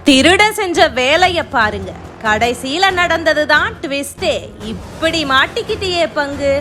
திருட செஞ்ச வேலைய பாருங்க. கடைசியில நடந்ததுதான் ட்விஸ்டே. இப்படி மாட்டிக்கிட்டியே பங்கு.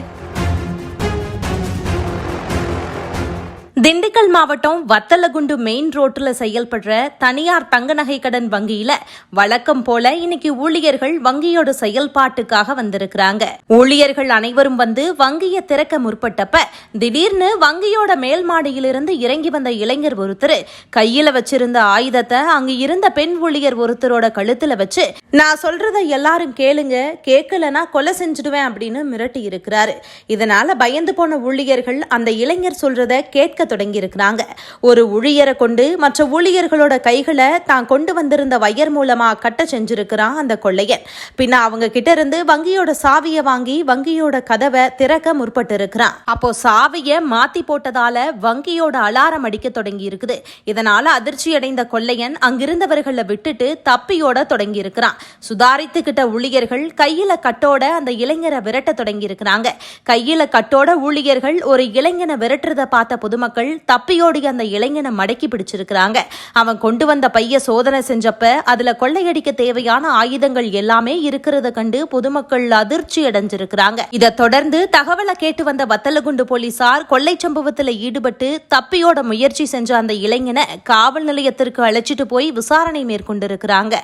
திண்டுக்கல் மாவட்டம் வத்தலகுண்டு மெயின் ரோட்ல செயல்படுற தனியார் தங்க நகை கடன் வங்கியில வழக்கம் போல இன்னைக்கு ஊழியர்கள் வங்கியோட செயல்பாட்டுக்காக வந்திருக்கிறாங்க. ஊழியர்கள் அனைவரும் வந்து வங்கியை திறக்க முற்பட்டப்ப திடீர்னு வங்கியோட மேல் மாடியிலிருந்து இறங்கி வந்த இளைஞர் ஒருத்தர் கையில வச்சிருந்த ஆயுதத்தை அங்க இருந்த பெண் ஊழியர் ஒருத்தரோட கழுத்துல வச்சு, நான் சொல்றத எல்லாரும் கேளுங்க, கேட்கலனா கொலை செஞ்சுடுவேன் அப்படின்னு மிரட்டி இருக்கிறாரு. இதனால பயந்து போன ஊழியர்கள் அந்த இளைஞர் சொல்றத கேட்க தொடங்கி இருக்கிறாங்க. ஒரு ஊழியரை கொண்டு மற்ற ஊழியர்களோட கைகளை தான் கொண்டு வந்திருந்த வயர் மூலமா கட்ட செஞ்சிருக்கிறான் அந்த கொள்ளையன். பின்ன அவங்க கிட்ட இருந்து வங்கியோட சாவியை வாங்கி வங்கியோட கதவை திறக்க முற்பட்டு இருக்கிறான். அப்போ சாவியை மாத்தி போட்டதால வங்கியோட அலாரம் அடிக்க தொடங்கி இருக்குது. இதனால அதிர்ச்சி அடைந்த கொள்ளையன் அங்கிருந்தவர்களை விட்டுட்டு தப்பியோட தொடங்கி இருக்கிறான். சுதாரித்துக்கிட்ட ஊழியர்கள் கையில கட்டோட அந்த இளைஞரை விரட்ட தொடங்கி இருக்கிறாங்க. கையில கட்டோட ஊழியர்கள் ஒரு இளைஞனை விரட்டுறத பார்த்த பொதுமக்கள் தப்பியோடி அந்த இளைஞனை மடக்கி பிடிச்சிருக்கிறாங்க. அவன் கொண்டு வந்த பைய சோதனை செஞ்சப்ப அதுல கொள்ளையடிக்க தேவையான ஆயுதங்கள் எல்லாமே இருக்கிறத கண்டு பொதுமக்கள் அதிர்ச்சி அடைஞ்சிருக்கிறாங்க. இதை தொடர்ந்து தகவலை கேட்டு வந்த வத்தலகுண்டு போலீசார் கொள்ளை சம்பவத்தில் ஈடுபட்டு தப்பியோட முயற்சி செஞ்ச அந்த இளைஞனை காவல் நிலையத்திற்கு அழைச்சிட்டு போய் விசாரணை மேற்கொண்டிருக்கிறாங்க.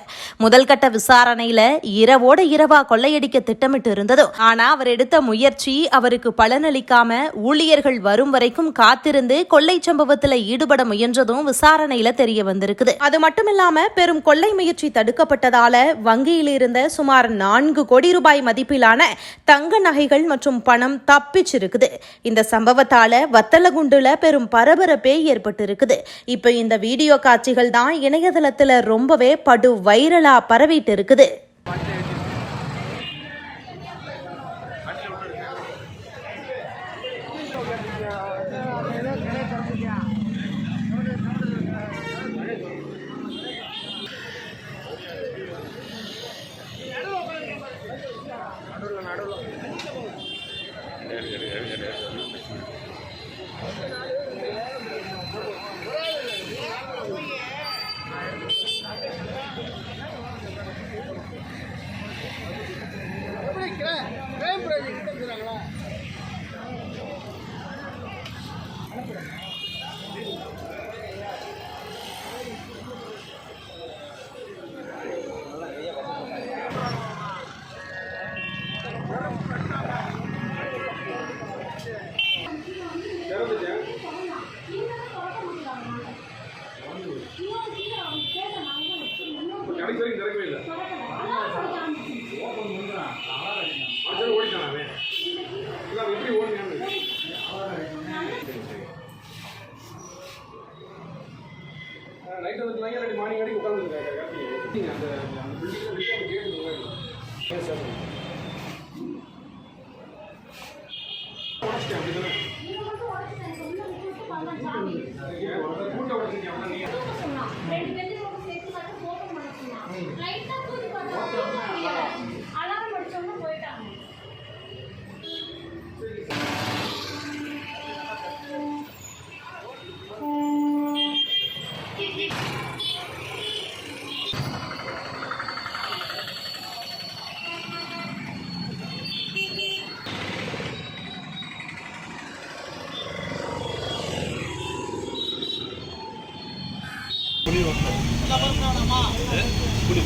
முதல் கட்ட விசாரணையில இரவோட இரவா கொள்ளையடிக்க திட்டமிட்டு இருந்ததும், ஆனா அவர் எடுத்த முயற்சி அவருக்கு பலனளிக்காம ஊழியர்கள் வரும் வரைக்கும் காத்திருந்து கொள்ளை சம்பவத்தில் ஈடுபட முயன்றதும் விசாரணையில தெரிய வந்திருக்குது. அது மட்டும் இல்லாம பெரும் கொள்ளை முயற்சி தடுக்கப்பட்டதால வங்கியில் இருந்த சுமார் 4 கோடி ரூபாய் மதிப்பிலான தங்க நகைகள் மற்றும் பணம் தப்பிச்சிருக்குது. இந்த சம்பவத்தால வத்தலகுண்டுல பெரும் பரபரப்பே ஏற்பட்டு இருக்குது. இப்ப இந்த வீடியோ காட்சிகள் தான் இணையதளத்துல ரொம்பவே படு வைரலா பரவிட்டு இருக்குது.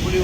புலி